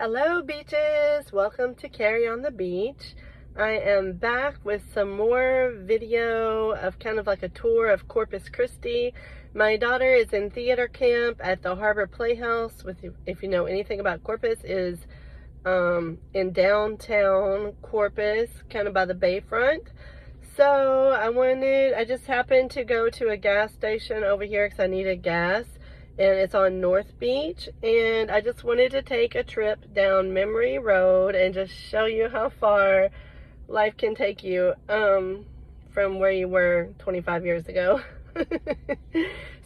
Hello beaches, welcome to Carrie on the Beach. I am back with some more video of kind of like a tour of Corpus Christi. My daughter is in theater camp at the Harbor Playhouse, if you know anything about Corpus, is in downtown Corpus, kind of by the bayfront. So I just happened to go to a gas station over here because I needed gas. And it's on North Beach, and I just wanted to take a trip down memory road and just show you how far life can take you from where you were 25 years ago.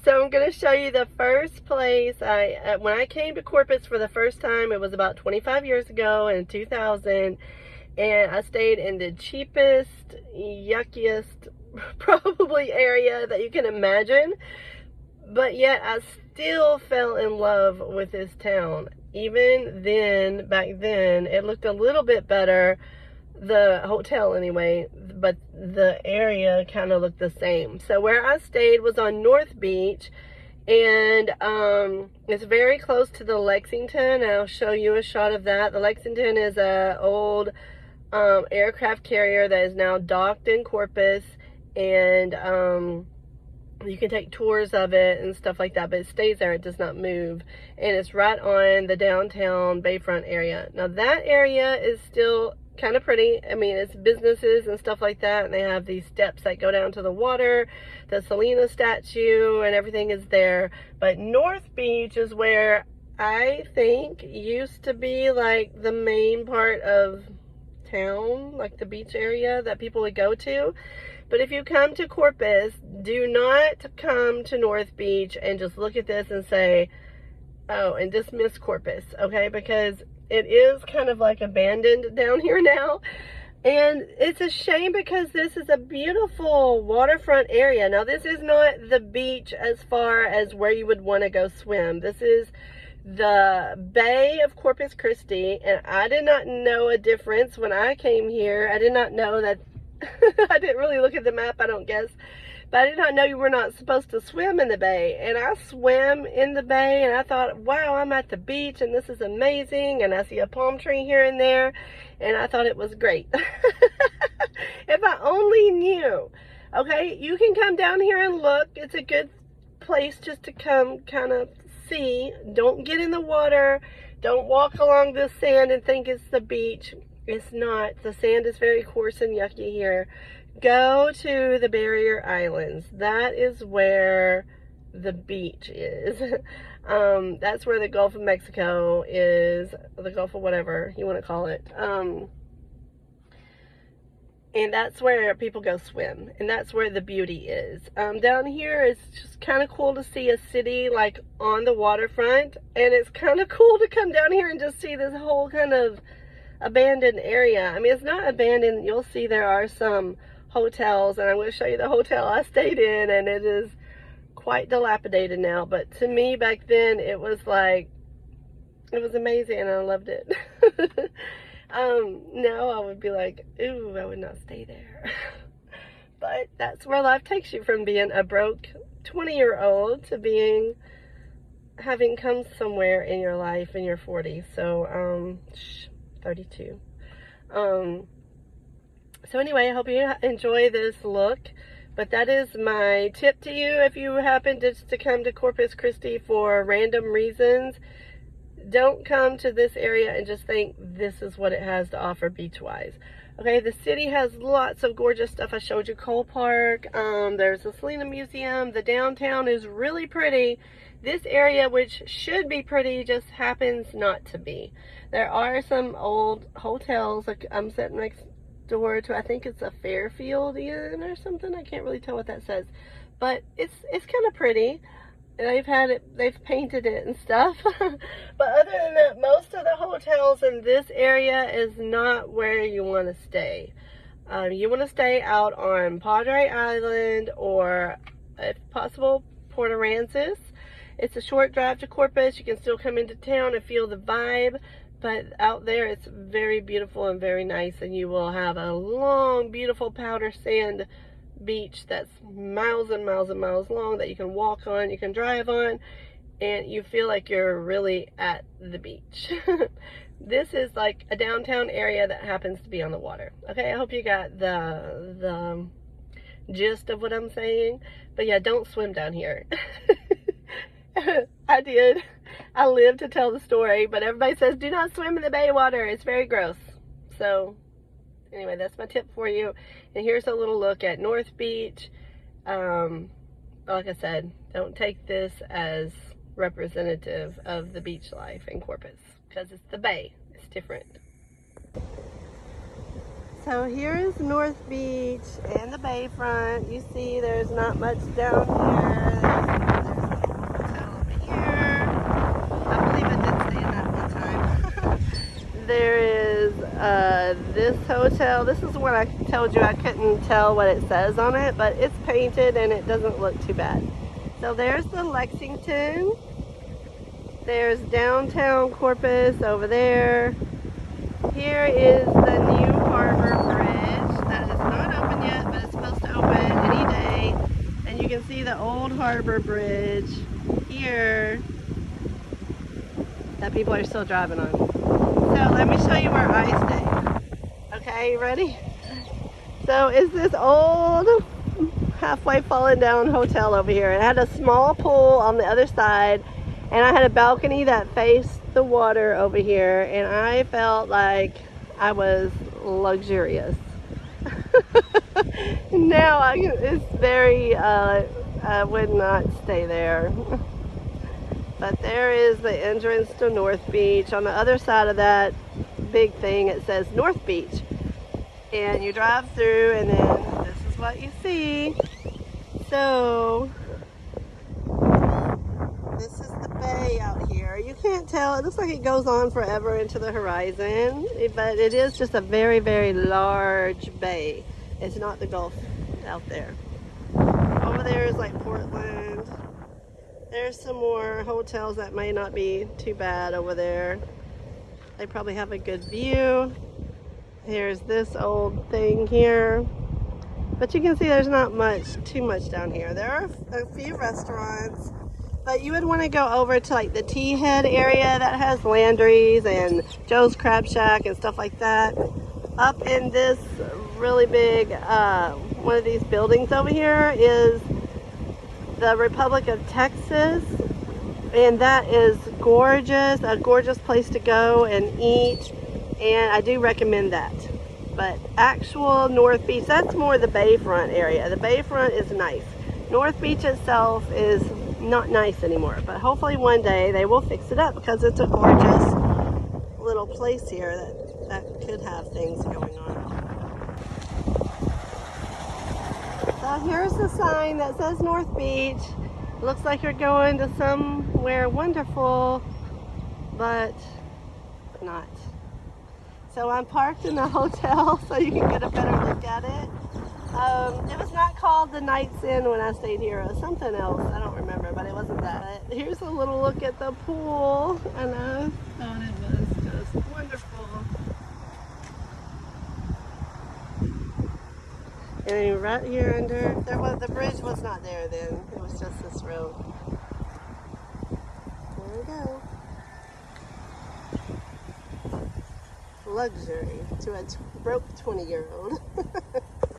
So I'm going to show you the first place. When I came to Corpus for the first time, it was about 25 years ago in 2000, and I stayed in the cheapest, yuckiest probably area that you can imagine. But yet I still fell in love with this town. Even then, back then, it looked a little bit better, the hotel anyway, but the area kind of looked the same. So where I stayed was on North Beach, and it's very close to the Lexington. I'll show you a shot of that. The Lexington is an old aircraft carrier that is now docked in Corpus, and you can take tours of it and stuff like that, but it stays there. It does not move. And it's right on the downtown bayfront area. Now that area is still kind of pretty. I mean, it's businesses and stuff like that, and they have these steps that go down to the water, the Selena statue, and everything is there. But North Beach is where I think used to be like the main part of town, like the beach area that people would go to. But if you come to Corpus, do not come to North Beach and just look at this and say, oh, and dismiss Corpus, okay? Because it is kind of like abandoned down here now. And it's a shame because this is a beautiful waterfront area. Now, this is not the beach as far as where you would want to go swim. This is the Bay of Corpus Christi, and I did not know a difference when I came here. I did not know that. I didn't really look at the map, I don't guess, but I did not know you were not supposed to swim in the bay. And I swam in the bay, and I thought, wow, I'm at the beach and this is amazing, and I see a palm tree here and there, and I thought it was great. If I only knew. Okay, you can come down here and look. It's a good place just to come kind of see. Don't get in the water. Don't walk along the sand and think it's the beach. It's not. The sand is very coarse and yucky here. Go to the barrier islands. That is where the beach is. That's where the Gulf of Mexico is, the Gulf of whatever you want to call it. And that's where people go swim, and that's where the beauty is. Down here, it's just kind of cool to see a city like on the waterfront, and it's kind of cool to come down here and just see this whole kind of abandoned area. I mean, it's not abandoned. You'll see there are some hotels, and I'm going to show you the hotel I stayed in, and it is quite dilapidated now. But to me, back then, it was like, it was amazing, and I loved it. Now I would be like, ooh, I would not stay there. But that's where life takes you, from being a broke 20-year-old to having come somewhere in your life in your 40s. So, 32. So anyway, I hope you enjoy this look, but that is my tip to you if you happen to come to Corpus Christi for random reasons. Don't come to this area and just think this is what it has to offer beach-wise. Okay, the city has lots of gorgeous stuff. I showed you Cole Park. There's the Selena Museum. The downtown is really pretty. This area, which should be pretty, just happens not to be. There are some old hotels. Like I'm sitting next door to, I think it's a Fairfield Inn or something. I can't really tell what that says, but it's kind of pretty. They've painted it and stuff. But other than that, most of the hotels in this area is not where you want to stay. You want to stay out on Padre Island, or if possible, Port Aransas. It's a short drive to Corpus. You can still come into town and feel the vibe, but out there it's very beautiful and very nice, and you will have a long, beautiful powder sand beach that's miles and miles and miles long that you can walk on, you can drive on, and you feel like you're really at the beach. This is like a downtown area that happens to be on the water. Okay, I hope you got the gist of what I'm saying. But yeah, don't swim down here. I did. I live to tell the story, but everybody says do not swim in the bay water. It's very gross. So anyway, that's my tip for you. And here's a little look at North Beach. Like I said, don't take this as representative of the beach life in Corpus, because it's the bay. It's different. So here is North Beach and the bayfront. You see there's not much down here. There's a hotel over here. I believe I did stay in that one time. There is this hotel. This is the one I told you I couldn't tell what it says on it, but it's painted and it doesn't look too bad. So there's the Lexington. There's downtown Corpus over there. Here is the new harbor bridge that is not open yet, but it's supposed to open any day. And you can see the old harbor bridge here that people are still driving on. So let me show you where I stay. Okay, you ready? So it's this old halfway fallen down hotel over here. It had a small pool on the other side, and I had a balcony that faced the water over here, and I felt like I was luxurious. Now it's very, I would not stay there. But there is the entrance to North Beach. On the other side of that big thing, it says North Beach. And you drive through, and then this is what you see. So this is the bay out here. You can't tell. It looks like it goes on forever into the horizon, but it is just a very, very large bay. It's not the Gulf out there. Over there is like Portland. There's some more hotels that may not be too bad over there. They probably have a good view. Here's this old thing here. But you can see there's not too much down here. There are a few restaurants, but you would want to go over to like the T-Head area that has Landry's and Joe's Crab Shack and stuff like that. Up in this really big, one of these buildings over here is the Republic of Texas, and that is gorgeous, a gorgeous place to go and eat, and I do recommend that. But actual North Beach, that's more the bayfront area. The bayfront is nice. North Beach itself is not nice anymore, but hopefully one day they will fix it up, because it's a gorgeous little place here that could have things going on. So here's the sign that says North Beach. Looks like you're going to somewhere wonderful, but not. So I'm parked in the hotel so you can get a better look at it. It was not called the Night's Inn when I stayed here. It was something else. I don't remember, but it wasn't that. Here's a little look at the pool, and I thought it was just wonderful. And right here under, the bridge was not there then. It was just this road. There we go. Luxury to a broke 20-year-old.